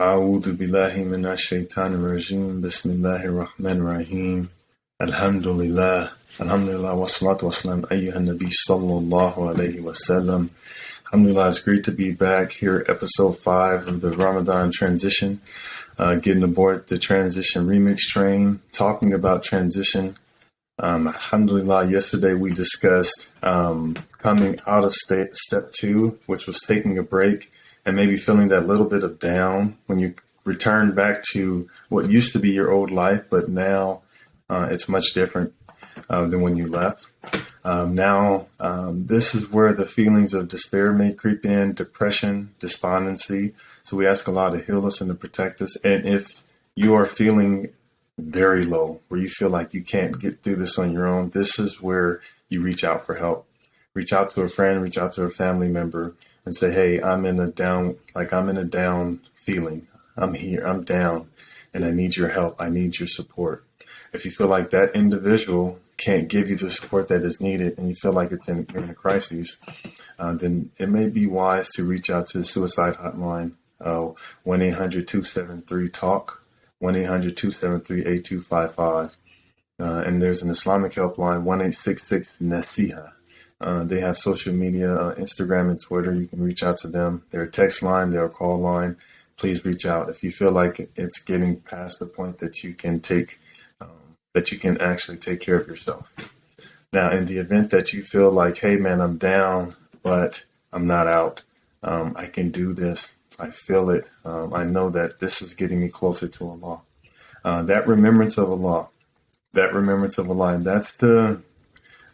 أعوذ بالله من الشيطان الرجيم بسم الله الرحمن الرحيم الحمد لله والصلاة والسلام أيها النبي صلى الله عليه وسلم. Alhamdulillah, it's great to be back here, episode 5 of the Ramadan transition, getting aboard the transition remix train, talking about transition. Alhamdulillah, yesterday we discussed coming out of step 2, which was taking a break and maybe feeling that little bit of down when you return back to what used to be your old life, but now it's much different than when you left. Now, this is where the feelings of despair may creep in, depression, despondency. So we ask Allah to heal us and to protect us. And if you are feeling very low, where you feel like you can't get through this on your own, this is where you reach out for help. Reach out to a friend, reach out to a family member and say, hey, I'm in a down feeling. I'm here, I'm down, and I need your help. I need your support. If you feel like that individual can't give you the support that is needed and you feel like you're in a crisis, then it may be wise to reach out to the suicide hotline, 1-800-273-TALK, 1-800-273-8255. And there's an Islamic helpline, 1-866-NASIHA. They have social media, Instagram and Twitter. You can reach out to them. They're a text line, they're a call line. Please reach out if you feel like it's getting past the point that you can actually take care of yourself. Now, in the event that you feel like, hey man, I'm down, but I'm not out. I can do this. I feel it. I know that this is getting me closer to Allah. That remembrance of Allah, and that's the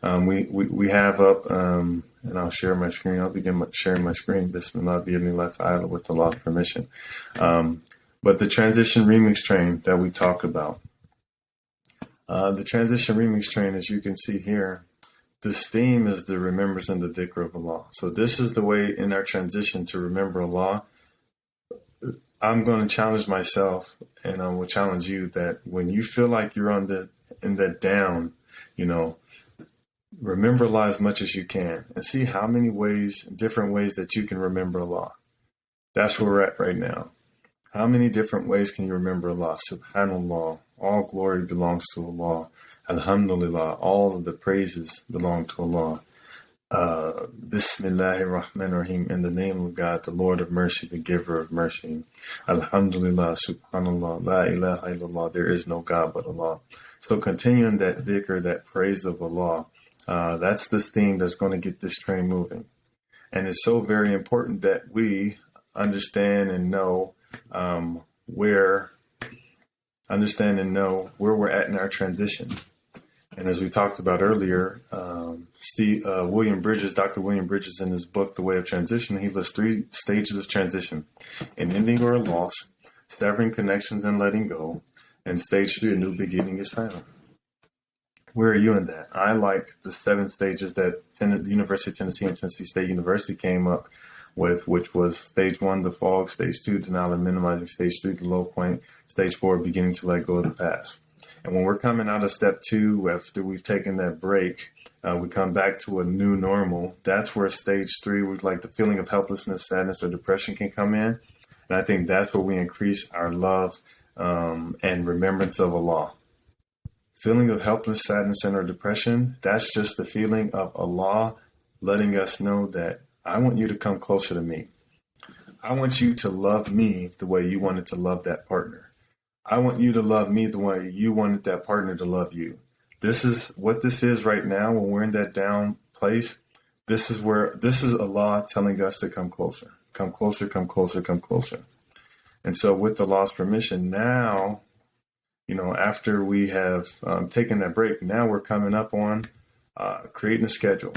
we have up, and I'll share my screen. I'll begin sharing my screen. Bismillah bi'idhnillah ta'ala with Allah's permission. But the transition remix train that we talked about. The transition remix train, as you can see here, this theme is the remembrance and the dhikr of Allah. So this is the way in our transition to remember Allah. I'm going to challenge myself, and I will challenge you that when you feel like you're in that down, remember Allah as much as you can and see how many different ways that you can remember Allah. That's where we're at right now. How many different ways can you remember Allah? Subhanallah. All glory belongs to Allah. Alhamdulillah. All of the praises belong to Allah. Bismillahir Rahmanir Rahim. In the name of God, the Lord of mercy, the giver of mercy. Alhamdulillah. Subhanallah. La ilaha illallah. There is no God but Allah. So continuing that dhikr, that praise of Allah, that's the theme that's going to get this train moving. And it's so very important that we understand and know where we're at in our transition. And as we talked about earlier, Dr. William Bridges in his book, The Way of Transition, he lists 3 stages of transition: an ending or a loss, severing connections and letting go, and stage 3, a new beginning is found. Where are you in that? I like the 7 stages that the University of Tennessee and Tennessee State University came up with, which was stage 1, the fog, stage 2, denial and minimizing, stage 3, the low point, stage 4, beginning to let go of the past. And when we're coming out of step 2, after we've taken that break, we come back to a new normal. That's where stage 3, like the feeling of helplessness, sadness, or depression can come in. And I think that's where we increase our love and remembrance of Allah. Feeling of helpless, sadness, and or depression, that's just the feeling of Allah letting us know that I want you to come closer to me. I want you to love me the way you wanted to love that partner. I want you to love me the way you wanted that partner to love you. This is what this is right now when we're in that down place. This is Allah telling us to come closer. Come closer, come closer, come closer. And so with Allah's permission, now, after we have taken that break, now we're coming up on creating a schedule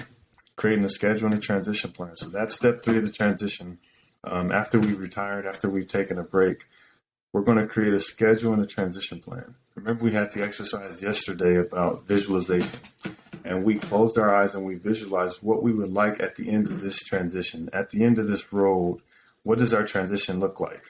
and a transition plan. So that's step 3 of the transition. After we've retired, after we've taken a break, we're going to create a schedule and a transition plan. Remember, we had the exercise yesterday about visualization, and we closed our eyes and we visualized what we would like at the end of this transition, at the end of this road. What does our transition look like?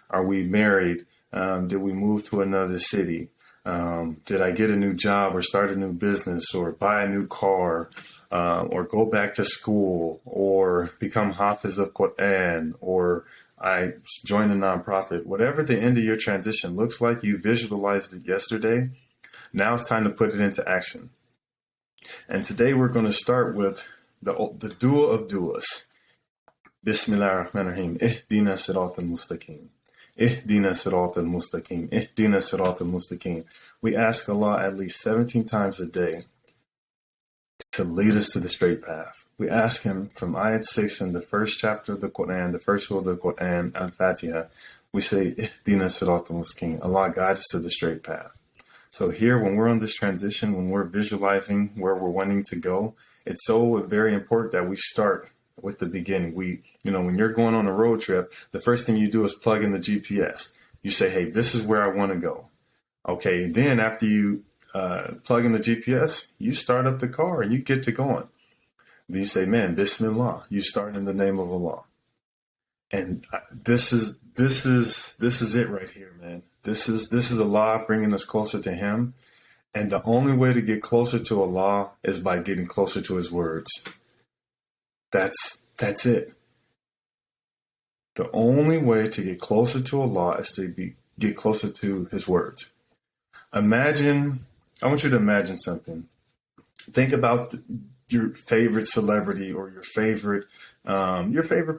Are we married? Did we move to another city? Did I get a new job or start a new business or buy a new car? Or go back to school, or become Hafiz of Qur'an, or I joined a nonprofit. Whatever the end of your transition looks like, you visualized it yesterday. Now it's time to put it into action. And today we're going to start with the dua of duas. Bismillah ar-Rahman ar-Rahim. Ihdina sirat al-mustaqim. Ihdina sirat al-mustaqim. Ihdina sirat al-mustaqim. We ask Allah at least 17 times a day to lead us to the straight path. We ask Him from Ayat 6 in the first chapter of the Qur'an, the first surah of the Qur'an, Al-Fatiha. We say, Ihdina sirat al-mustaqim. Allah, guide us to the straight path. So here, when we're on this transition, when we're visualizing where we're wanting to go, it's so very important that we start with the beginning. When you're going on a road trip, the first thing you do is plug in the GPS. You say, hey, this is where I want to go. Okay, then after you plug in the GPS, you start up the car and you get to going. Then you say, man, Bismillah. You start in the name of Allah. And this is it right here, man. This is Allah bringing us closer to Him. And the only way to get closer to Allah is by getting closer to His words. That's it. The only way to get closer to Allah is to get closer to His words. I want you to imagine something. Think about your favorite celebrity or your favorite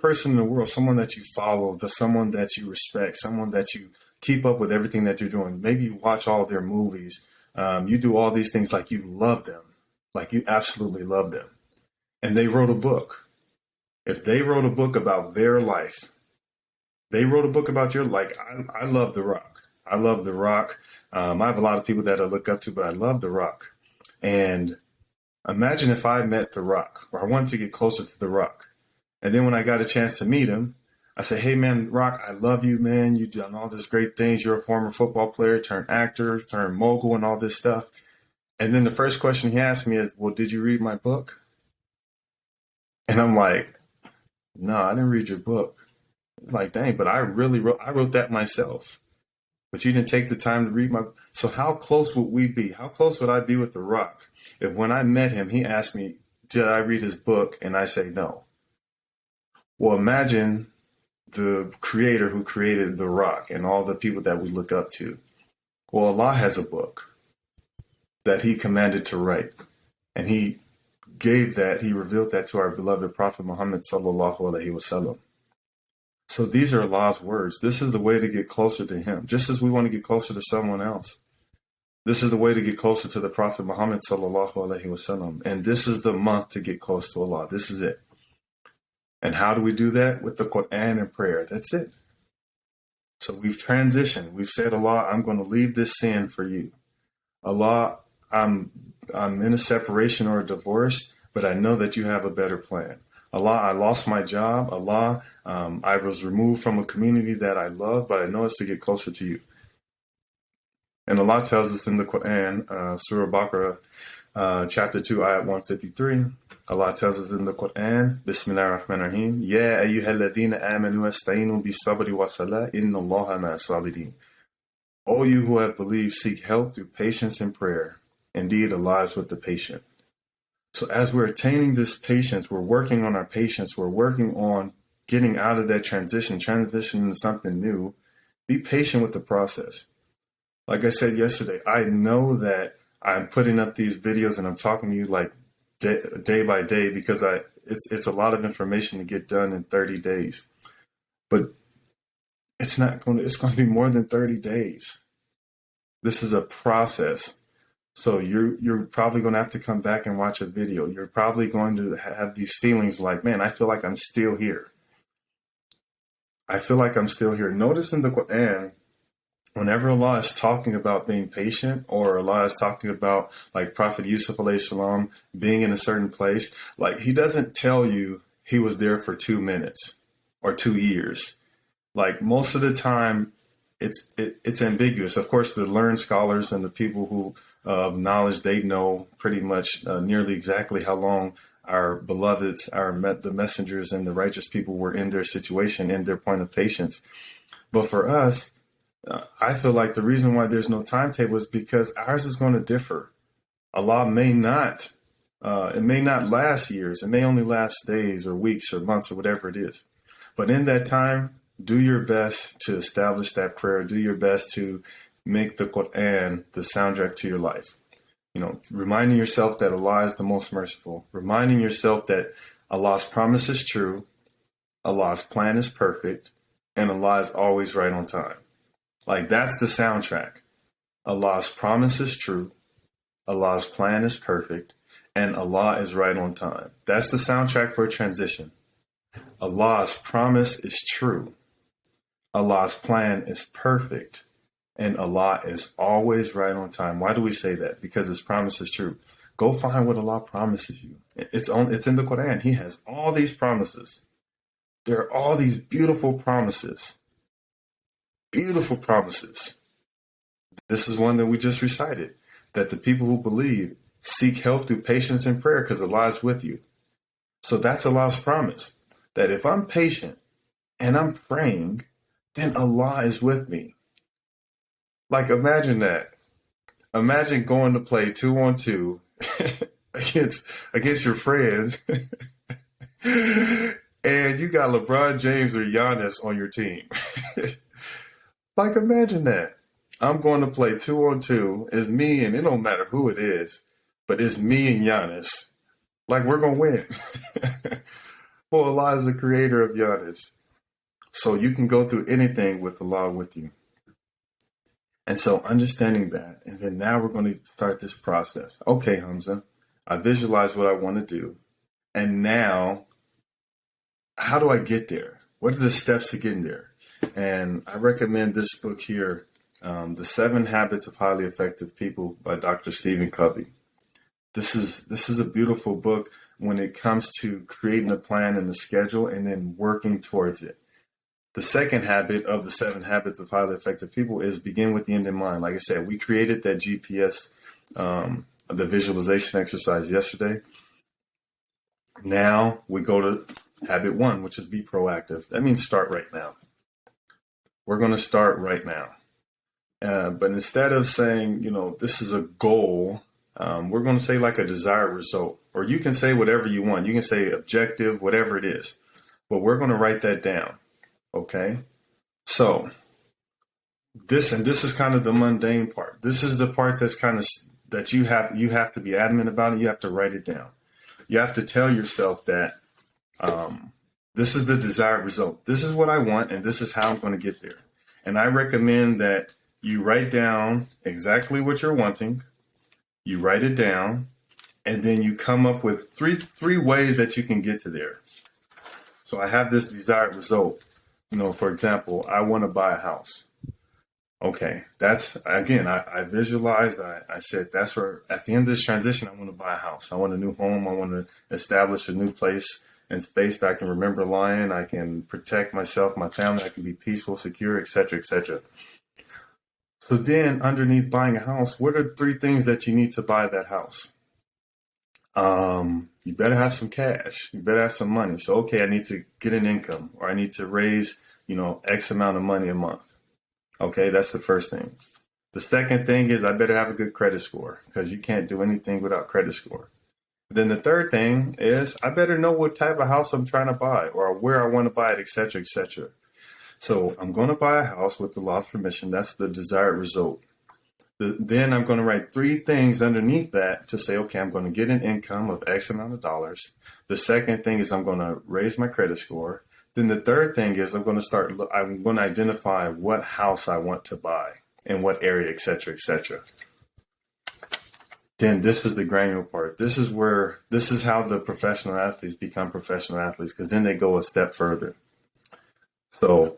person in the world, someone that you follow, someone that you respect, someone that you keep up with everything that you're doing. Maybe you watch all their movies. You do all these things like you love them, like you absolutely love them. And they wrote a book. If they wrote a book about their life, they wrote a book about your life. I love The Rock. I love The Rock. I have a lot of people that I look up to, but I love The Rock. And imagine if I met The Rock, or I wanted to get closer to The Rock. And then when I got a chance to meet him, I said, hey, man, Rock, I love you, man. You've done all these great things. You're a former football player, turned actor, turned mogul, and all this stuff. And then the first question he asked me is, well, did you read my book? And I'm like, no, I didn't read your book. Like, dang, but I wrote that myself. But you didn't take the time to read my book. So how close would we be? How close would I be with The Rock if when I met him, he asked me, did I read his book? And I say no. Well, imagine the creator who created The Rock and all the people that we look up to. Well, Allah has a book that He commanded to write. And He revealed that to our beloved Prophet Muhammad sallallahu alaihi wasallam. So these are Allah's words. This is the way to get closer to Him, just as we want to get closer to someone else. This is the way to get closer to the Prophet Muhammad sallallahu alaihi wasallam. And this is the month to get close to Allah. This is it. And how do we do that? With the Qur'an and prayer. That's it. So we've transitioned. We've said, Allah, I'm going to leave this sin for you. Allah, I'm in a separation or a divorce, but I know that you have a better plan. Allah, I lost my job. Allah, I was removed from a community that I love, but I know it's to get closer to you. And Allah tells us in the Qur'an, Surah Baqarah, chapter 2, ayat 153, Allah tells us in the Qur'an, Bismillah ar-Rahman ar-Rahim, Ya ayyuhalladhina amanu asta'inu bis-sabri was-salah, inna Allaha ma'as-sabirin. O you who have believed, seek help through patience and prayer. Indeed, Allah is with the patient. So as we're attaining this patience, we're working on our patience, we're working on getting out of that transition into something new. Be patient with the process. Like I said yesterday, I know that I'm putting up these videos and I'm talking to you like day by day because it's a lot of information to get done in 30 days. But it's going to be more than 30 days. This is a process. So you're probably going to have to come back and watch a video. You're probably going to have these feelings like, man, I feel like I'm still here. I feel like I'm still here. Notice in the Qur'an, whenever Allah is talking about being patient, or Allah is talking about like Prophet Yusuf alayhi salam being in a certain place, like He doesn't tell you he was there for 2 minutes or 2 years. Like most of the time, it's ambiguous. Of course, the learned scholars and the people who of knowledge, they know pretty much nearly exactly how long our beloveds, the messengers and the righteous people were in their situation, in their point of patience. But for us, I feel like the reason why there's no timetable is because ours is going to differ. Allah may not, it may not last years. It may only last days or weeks or months or whatever it is. But in that time, do your best to establish that prayer. Do your best to make the Qur'an the soundtrack to your life. Reminding yourself that Allah is the most merciful. Reminding yourself that Allah's promise is true. Allah's plan is perfect. And Allah is always right on time. Like, that's the soundtrack. Allah's promise is true. Allah's plan is perfect. And Allah is right on time. That's the soundtrack for a transition. Allah's promise is true. Allah's plan is perfect. And Allah is always right on time. Why do we say that? Because His promise is true. Go find what Allah promises you. It's in the Qur'an. He has all these promises. There are all these beautiful promises. Beautiful promises. This is one that we just recited. That the people who believe seek help through patience and prayer because Allah is with you. So that's Allah's promise. That if I'm patient and I'm praying, then Allah is with me. Like, imagine that. Imagine going to play 2-on-2 against your friends. And you got LeBron James or Giannis on your team. Like, imagine that. I'm going to play 2-on-2. It's me, and it don't matter who it is, but it's me and Giannis. Like, we're going to win. Well, Allah is the creator of Giannis. So you can go through anything with Allah with you. And so understanding that, and then now we're going to start this process. Okay, Hamza, I visualize what I want to do. And now, how do I get there? What are the steps to getting there? And I recommend this book here, The 7 Habits of Highly Effective People by Dr. Stephen Covey. This is a beautiful book when it comes to creating a plan and a schedule and then working towards it. The second habit of the 7 habits of highly effective people is begin with the end in mind. Like I said, we created that GPS, the visualization exercise yesterday. Now we go to habit 1, which is be proactive. That means start right now. We're going to start right now. But instead of saying, this is a goal, we're going to say like a desired result. Or you can say whatever you want. You can say objective, whatever it is. But we're going to write that down. Okay, so this is kind of the mundane part. This is the part that's kind of that you have to be adamant about it. You have to write it down. You have to tell yourself that this is the desired result. This is what I want, and this is how I'm going to get there. And I recommend that you write down exactly what you're wanting. You write it down, and then you come up with three ways that you can get to there. So I have this desired result. For example, I want to buy a house. Okay, that's, again, I visualized, I said, that's where, at the end of this transition, I want to buy a house. I want a new home. I want to establish a new place and space that I can remember lying. I can protect myself, my family. I can be peaceful, secure, etc., etc. So then underneath buying a house, what are 3 things that you need to buy that house? You better have some cash. You better have some money. So, okay, I need to get an income, or I need to raise, X amount of money a month. Okay, that's the first thing. The second thing is I better have a good credit score, because you can't do anything without credit score. Then the third thing is I better know what type of house I'm trying to buy, or where I want to buy it, etc., etc. So I'm going to buy a house with Allah's permission. That's the desired result. Then I'm going to write 3 things underneath that to say, okay, I'm going to get an income of X amount of dollars. The second thing is I'm going to raise my credit score. Then the third thing is I'm going to identify what house I want to buy in what area, etc., etc. Then this is the granular part. This is how the professional athletes become professional athletes, because then they go a step further. So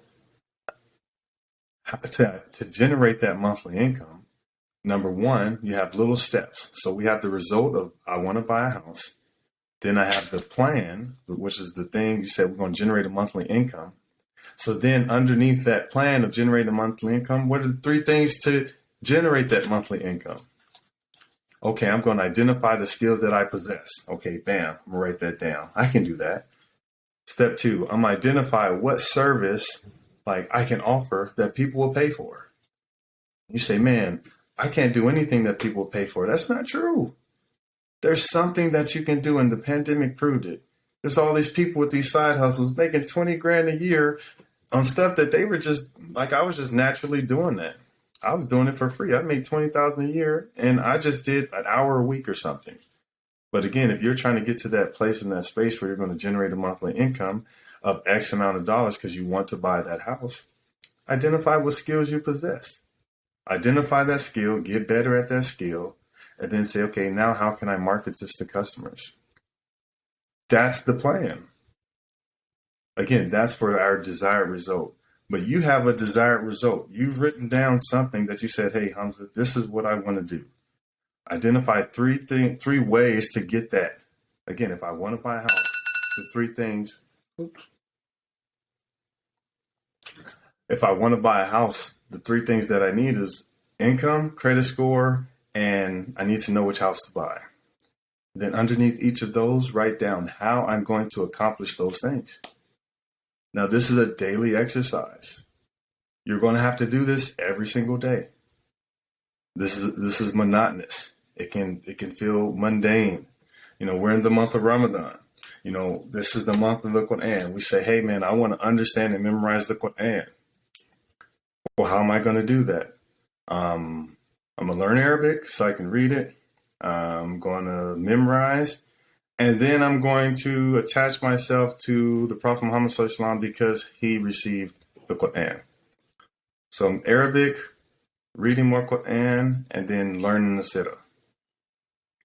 to generate that monthly income, number 1, you have little steps. So we have the result of I want to buy a house. Then I have the plan, which is the thing you said we're going to generate a monthly income. So then underneath that plan of generating a monthly income, what are the 3 things to generate that monthly income? Okay, I'm going to identify the skills that I possess. Okay, bam, I'm going to write that down. I can do that. Step 2, I'm going to identify what service I can offer that people will pay for. You say, man, I can't do anything that people pay for. That's not true. There's something that you can do, and the pandemic proved it. There's all these people with these side hustles making 20 grand a year on stuff that they were just like, I was just naturally doing that. I was doing it for free. I made 20,000 a year and I just did an hour a week or something. But again, if you're trying to get to that place in that space where you're going to generate a monthly income of X amount of dollars because you want to buy that house, identify what skills you possess. Identify that skill, get better at that skill, and then say, okay, now how can I market this to customers? That's the plan. Again, that's for our desired result. But you have a desired result. You've written down something that you said, hey, Hamza, this is what I want to do. Identify three ways to get that. Again, if I want to buy a house, the three things. If I want to buy a house, the three things that I need is income, credit score, and I need to know which house to buy. Then underneath each of those, write down how I'm going to accomplish those things. Now, this is a daily exercise. You're going to have to do this every single day. This is monotonous. It can feel mundane. You know, we're in the month of Ramadan. You know, this is the month of the Qur'an. We say, hey, man, I want to understand and memorize the Qur'an. Well, how am I going to do that? I'm going to learn Arabic so I can read it. I'm going to memorize. And then I'm going to attach myself to the Prophet Muhammad Sallallahu Alaihi Wasallam because he received the Qur'an. So I'm Arabic, reading more Qur'an, and then learning the Surah.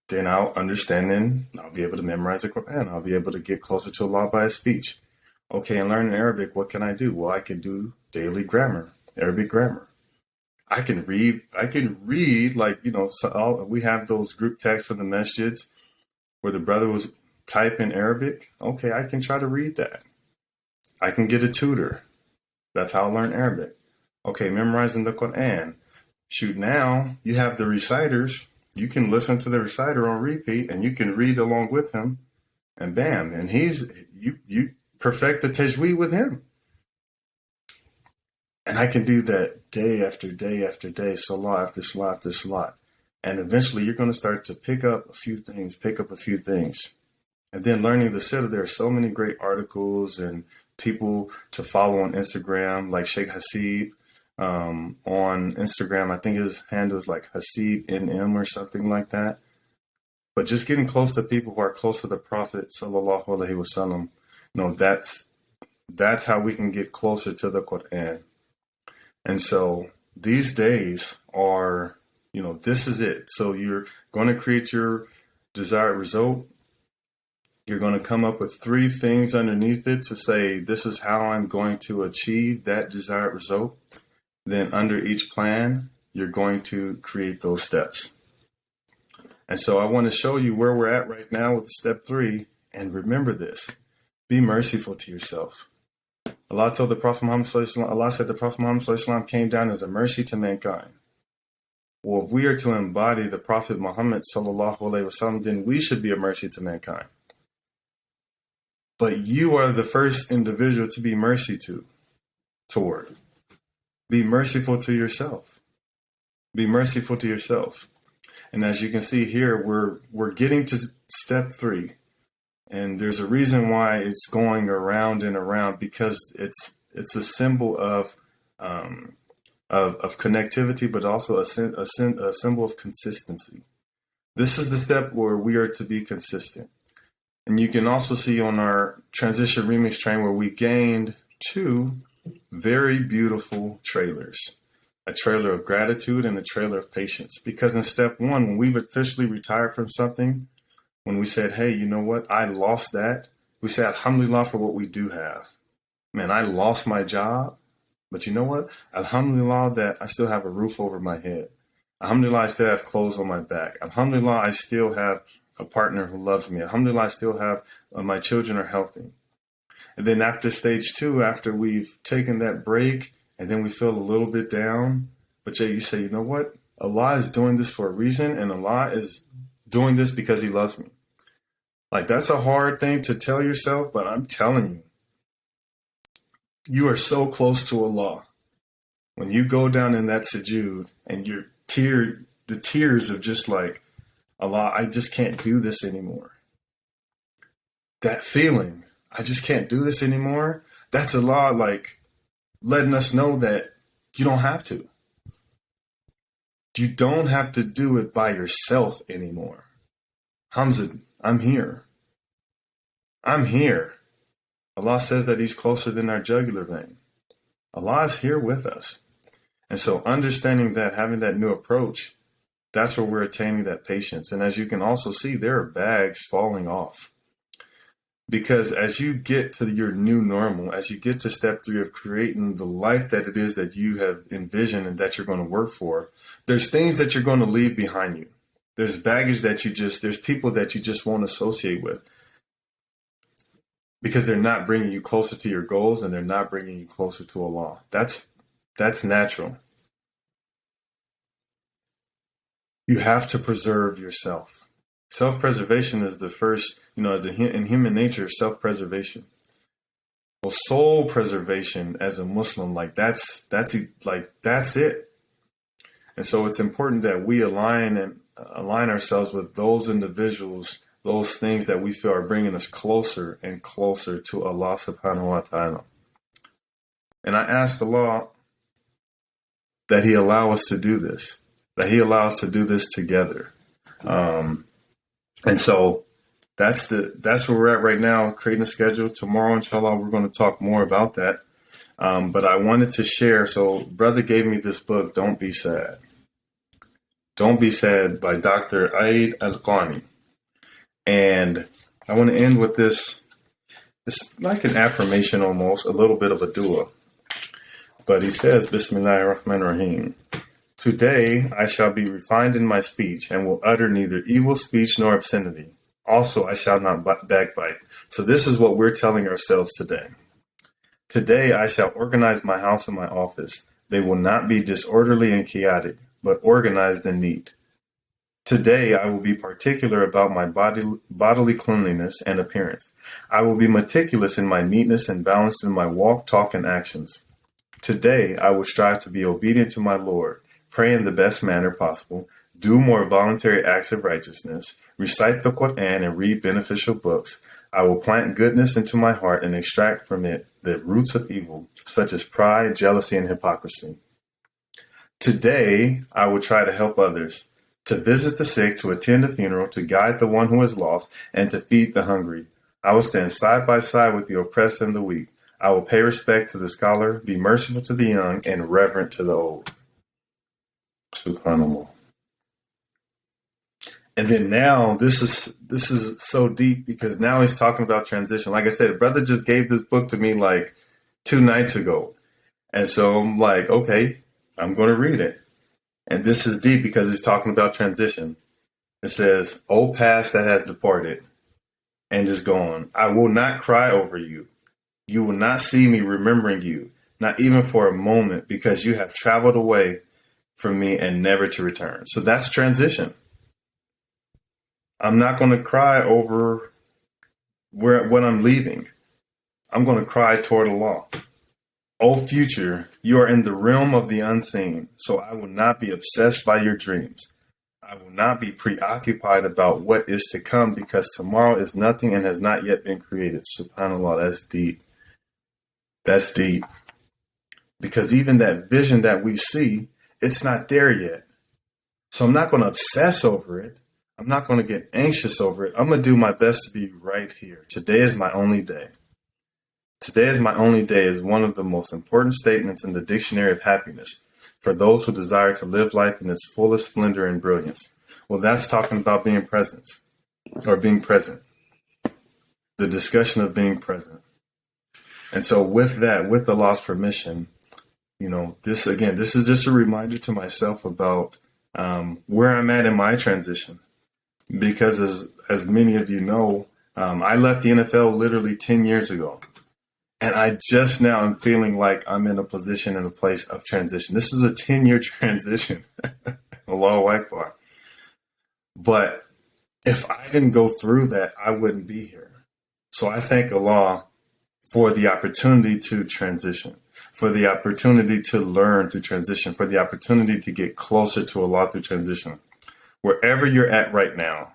Then I'll understand and I'll be able to memorize the Qur'an. I'll be able to get closer to Allah by speech. Okay, and learning Arabic, what can I do? Well, I can do daily grammar, Arabic grammar. I can read like, you know, we have those group texts for the masjids where the brother was typing Arabic. Okay, I can try to read that. I can get a tutor. That's how I learn Arabic. Okay, memorizing the Qur'an. Shoot, now you have the reciters. You can listen to the reciter on repeat and you can read along with him. And bam, and you perfect the tajweed with him. And I can do that day after day after day, salah after salah after salah. And eventually you're going to start to pick up a few things. And then learning the Surah, there are so many great articles and people to follow on Instagram, like Sheikh Hasib on Instagram. I think his handle is like Hasib NM or something like that. But just getting close to people who are close to the Prophet Sallallahu Alaihi Wasallam, you know, that's how we can get closer to the Qur'an. And so these days are, you know, this is it. So you're going to create your desired result. You're going to come up with three things underneath it to say, this is how I'm going to achieve that desired result. Then under each plan, you're going to create those steps. And so I want to show you where we're at right now with step 3. And remember this, be merciful to yourself. Allah told the Prophet Muhammad Sallallahu Alaihi Wasallam, Allah said the Prophet Muhammad Sallallahu Alaihi Wasallam came down as a mercy to mankind. Well, if we are to embody the Prophet Muhammad Sallallahu Alaihi Wasallam, then we should be a mercy to mankind. But you are the first individual to be mercy toward. Be merciful to yourself. Be merciful to yourself. And as you can see here, we're getting to step 3. And there's a reason why it's going around and around, because it's a symbol of connectivity, but also a symbol of consistency. This is the step where we are to be consistent. And you can also see on our transition remix train where we gained 2 very beautiful trailers. A trailer of gratitude and a trailer of patience. Because in step 1, when we've officially retired from something, when we said, hey, you know what, I lost that, we say alhamdulillah for what we do have. Man, I lost my job, but you know what? Alhamdulillah that I still have a roof over my head. Alhamdulillah, I still have clothes on my back. Alhamdulillah, I still have a partner who loves me. Alhamdulillah, I still have, my children are healthy. And then after stage 2, after we've taken that break, and then we feel a little bit down, but yet you say, you know what? Allah is doing this for a reason, and Allah is doing this because he loves me. Like, that's a hard thing to tell yourself, but I'm telling you, you are so close to Allah. When you go down in that sujood and the tears of just like, Allah, I just can't do this anymore. That feeling, I just can't do this anymore. That's Allah, like, letting us know that you don't have to. You don't have to do it by yourself anymore. Hamza, I'm here. I'm here. Allah says that he's closer than our jugular vein. Allah is here with us. And so understanding that, having that new approach, that's where we're attaining that patience. And as you can also see, there are bags falling off. Because as you get to your new normal, as you get to step 3 of creating the life that it is that you have envisioned and that you're going to work for, there's things that you're going to leave behind you. There's baggage that there's people that you just won't associate with because they're not bringing you closer to your goals and they're not bringing you closer to Allah. That's natural. You have to preserve yourself. Self-preservation is the first, in human nature, self-preservation. Well, soul preservation as a Muslim, that's it. And so it's important that we align ourselves with those individuals, those things that we feel are bringing us closer and closer to Allah subhanahu wa ta'ala. And I ask Allah that he allow us to do this, that he allow us to do this together. And so that's where we're at right now, creating a schedule. Tomorrow, inshallah, we're going to talk more about that. But I wanted to share. So brother gave me this book, Don't Be Sad. Don't Be Sad by Dr. al-Qarni. And I want to end with this. It's like an affirmation almost, a little bit of a dua. But he says, Bismillahir Rahmanir Rahim. Today I shall be refined in my speech and will utter neither evil speech nor obscenity. Also, I shall not backbite. So this is what we're telling ourselves today. Today I shall organize my house and my office. They will not be disorderly and chaotic, but organized and neat. Today I will be particular about my bodily cleanliness and appearance. I will be meticulous in my neatness and balanced in my walk, talk, and actions. Today I will strive to be obedient to my Lord, pray in the best manner possible, do more voluntary acts of righteousness, recite the Qur'an and read beneficial books. I will plant goodness into my heart and extract from it the roots of evil, such as pride, jealousy, and hypocrisy. Today, I will try to help others, to visit the sick, to attend a funeral, to guide the one who is lost, and to feed the hungry. I will stand side by side with the oppressed and the weak. I will pay respect to the scholar, be merciful to the young, and reverent to the old. Subhanallah. And then now, this is so deep because now he's talking about transition. Like I said, brother just gave this book to me like 2 nights ago. And so I'm like, okay, I'm going to read it. And this is deep because he's talking about transition. It says, "O past that has departed and is gone, I will not cry over you. You will not see me remembering you, not even for a moment, because you have traveled away from me and never to return." So that's transition. I'm not going to cry over when I'm leaving. I'm going to cry toward Allah. O future, you are in the realm of the unseen, so I will not be obsessed by your dreams. I will not be preoccupied about what is to come, because tomorrow is nothing and has not yet been created. SubhanAllah, that's deep. That's deep. Because even that vision that we see, it's not there yet. So I'm not going to obsess over it. I'm not going to get anxious over it. I'm going to do my best to be right here. Today is my only day. Today is my only day is one of the most important statements in the dictionary of happiness for those who desire to live life in its fullest splendor and brilliance. Well, that's talking about being present or being present. The discussion of being present. And so with that, with Allah's permission, this is just a reminder to myself about where I'm at in my transition. Because as many of you know, I left the NFL literally 10 years ago. And I just now am feeling like I'm in a position, in a place of transition. This is a 10-year transition. Allahu Akbar. But if I didn't go through that, I wouldn't be here. So I thank Allah for the opportunity to transition, for the opportunity to learn to transition, for the opportunity to get closer to Allah through transition. Wherever you're at right now,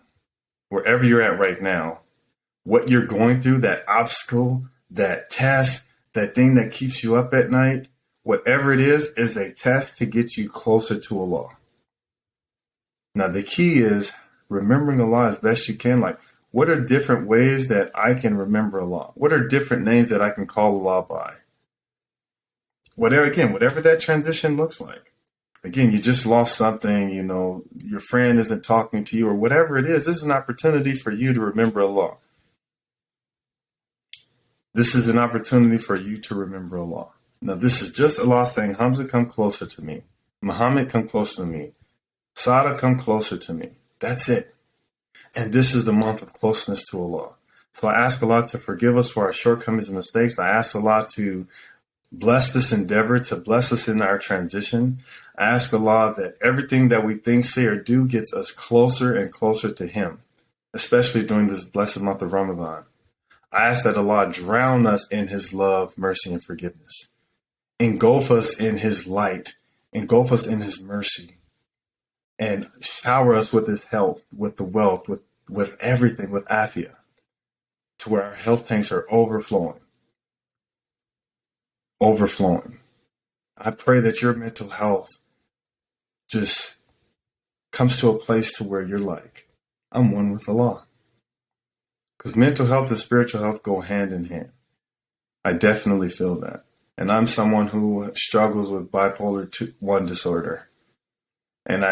what you're going through, that obstacle, that test, that thing that keeps you up at night, whatever it is a test to get you closer to Allah. Now, the key is remembering Allah as best you can. Like, what are different ways that I can remember Allah? What are different names that I can call Allah by? Whatever that transition looks like. Again, you just lost something, your friend isn't talking to you or whatever it is. This is an opportunity for you to remember Allah. This is an opportunity for you to remember Allah. Now, this is just Allah saying, Hamza, come closer to me. Muhammad, come closer to me. Sada, come closer to me. That's it. And this is the month of closeness to Allah. So I ask Allah to forgive us for our shortcomings and mistakes. I ask Allah to bless this endeavor, to bless us in our transition. I ask Allah that everything that we think, say, or do gets us closer and closer to Him, especially during this blessed month of Ramadan. I ask that Allah drown us in His love, mercy, and forgiveness. Engulf us in His light. Engulf us in His mercy. And shower us with His health, with the wealth, with everything, with afiyah, to where our health tanks are overflowing. Overflowing. I pray that your mental health just comes to a place to where you're like, I'm one with Allah. Because mental health and spiritual health go hand in hand. I definitely feel that. And I'm someone who struggles with bipolar 1 disorder. And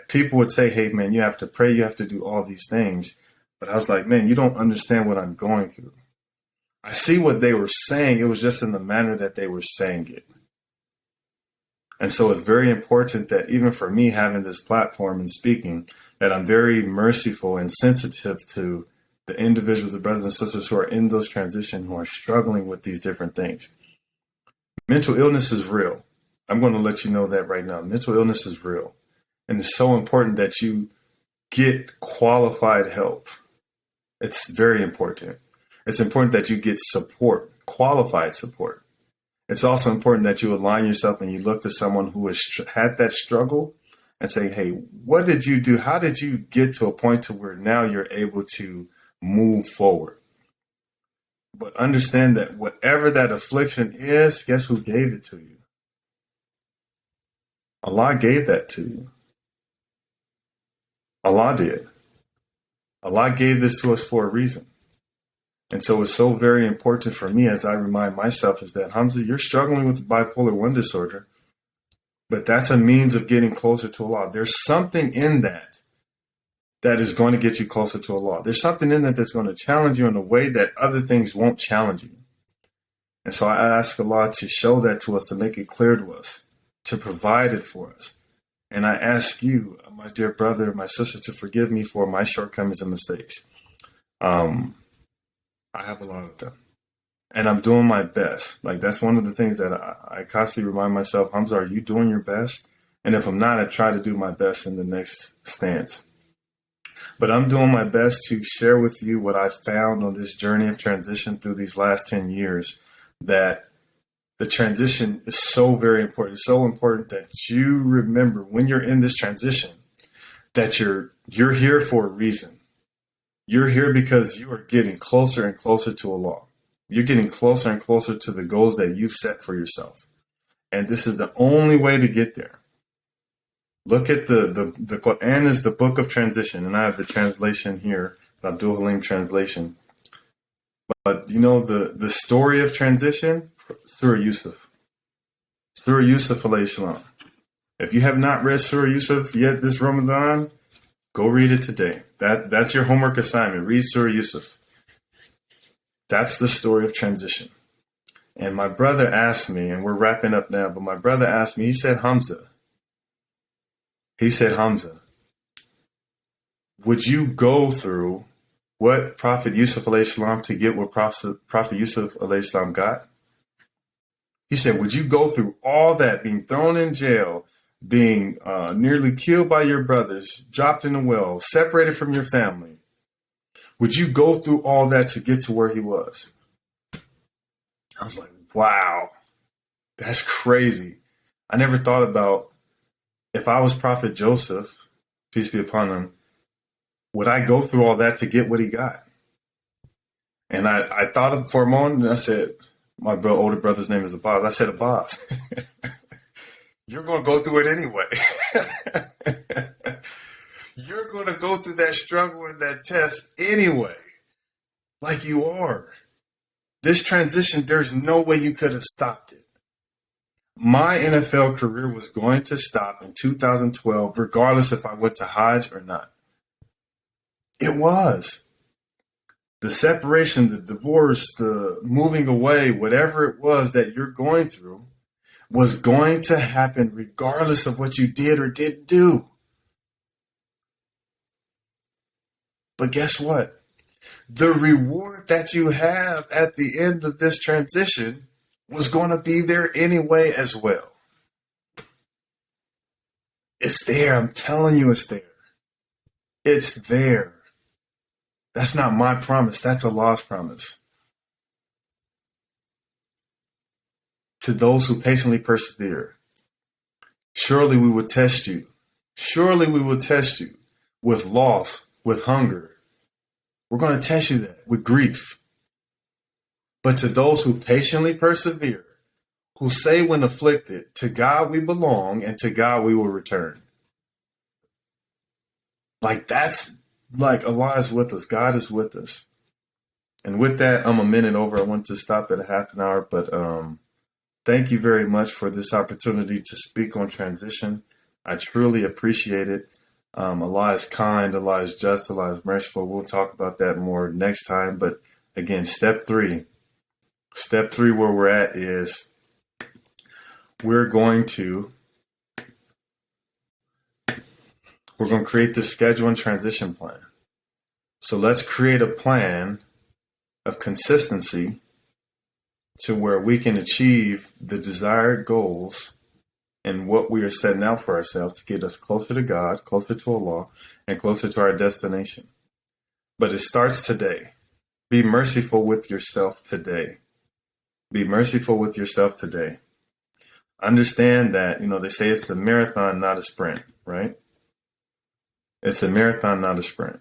people would say, hey, man, you have to pray, you have to do all these things. But I was like, man, you don't understand what I'm going through. I see what they were saying. It was just in the manner that they were saying it. And so it's very important that even for me having this platform and speaking, that I'm very merciful and sensitive to the individuals, the brothers and sisters who are in those transitions, who are struggling with these different things. Mental illness is real. I'm going to let you know that right now. Mental illness is real. And it's so important that you get qualified help. It's very important. It's important that you get support, qualified support. It's also important that you align yourself and you look to someone who has had that struggle and say, hey, what did you do? How did you get to a point to where now you're able to move forward? But understand that whatever that affliction is, guess who gave it to you? Allah gave that to you. Allah did. Allah gave this to us for a reason. And so it's so very important for me, as I remind myself, is that, Hamza, you're struggling with bipolar 1 disorder, but that's a means of getting closer to Allah. There's something in that is going to get you closer to Allah. There's something in that that's going to challenge you in a way that other things won't challenge you. And so I ask Allah to show that to us, to make it clear to us, to provide it for us. And I ask you, my dear brother, my sister, to forgive me for my shortcomings and mistakes. I have a lot of them. And I'm doing my best. Like, that's one of the things that I constantly remind myself, Hamza, are you doing your best? And if I'm not, I try to do my best in the next stance. But I'm doing my best to share with you what I found on this journey of transition through these last 10 years, that the transition is so very important. It's so important that you remember when you're in this transition that you're here for a reason. You're here because you are getting closer and closer to Allah. You're getting closer and closer to the goals that you've set for yourself. And this is the only way to get there. Look at the Qur'an is the book of transition. And I have the translation here, the Abdul Halim translation. But the story of transition, Surah Yusuf. Surah Yusuf alayhi salam. If you have not read Surah Yusuf yet this Ramadan, go read it today. That's your homework assignment. Read Surah Yusuf. That's the story of transition. And my brother asked me, and we're wrapping up now, but my brother asked me, he said, Hamza, would you go through what Prophet Yusuf alayhi salam to get what Prophet Yusuf alayhi salam got? He said, would you go through all that, being thrown in jail, being nearly killed by your brothers, dropped in a well, separated from your family? Would you go through all that to get to where he was? I was like, wow, that's crazy. I never thought about, if I was Prophet Joseph, peace be upon him, would I go through all that to get what he got? And I thought of for a moment and I said, My older brother's name is Abbas. I said, Abbas, you're going to go through it anyway. You're going to go through that struggle and that test anyway, like you are. This transition, there's no way you could have stopped it. My NFL career was going to stop in 2012, regardless if I went to Hajj or not. It was. The separation, the divorce, the moving away, whatever it was that you're going through was going to happen regardless of what you did or didn't do. But guess what? The reward that you have at the end of this transition was going to be there anyway as well. It's there. I'm telling you it's there. It's there. That's not my promise. That's Allah's promise. To those who patiently persevere, surely we will test you. Surely we will test you with loss, with hunger. We're going to test you that with grief. But to those who patiently persevere, who say when afflicted, to God we belong and to God we will return. Like that's like Allah is with us. God is with us. And with that, I'm a minute over. I want to stop at a half an hour, but thank you very much for this opportunity to speak on transition. I truly appreciate it. Allah is kind, Allah is just, Allah is merciful. We'll talk about that more next time. But again, step three where we're at is we're going to create the schedule and transition plan. So let's create a plan of consistency to where we can achieve the desired goals and what we are setting out for ourselves to get us closer to God, closer to Allah, and closer to our destination. But it starts today. Be merciful with yourself today. Be merciful with yourself today. Understand that, they say it's a marathon, not a sprint, right? It's a marathon, not a sprint.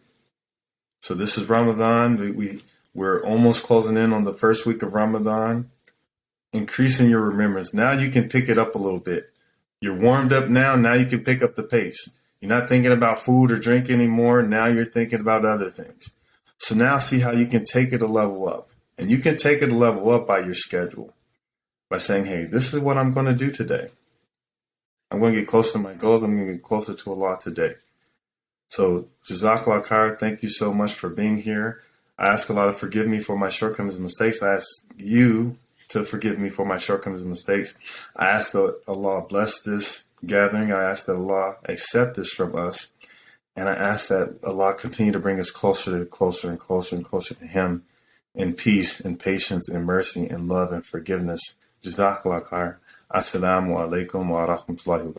So this is Ramadan. We're almost closing in on the first week of Ramadan. Increasing your remembrance. Now you can pick it up a little bit. You're warmed up now. Now you can pick up the pace. You're not thinking about food or drink anymore. Now you're thinking about other things. So now see how you can take it a level up. And you can take it a level up by your schedule. By saying, hey, this is what I'm going to do today. I'm going to get closer to my goals. I'm going to get closer to Allah today. So, Jazakallah khair, thank you so much for being here. I ask Allah to forgive me for my shortcomings and mistakes. I ask you to forgive me for my shortcomings and mistakes. I ask that Allah bless this gathering. I ask that Allah accept this from us. And I ask that Allah continue to bring us closer and closer and closer and closer to Him in peace and patience and mercy and love and forgiveness. Jazakallah khair. Assalamu alaikum wa rahmatullahi wa barakatuh.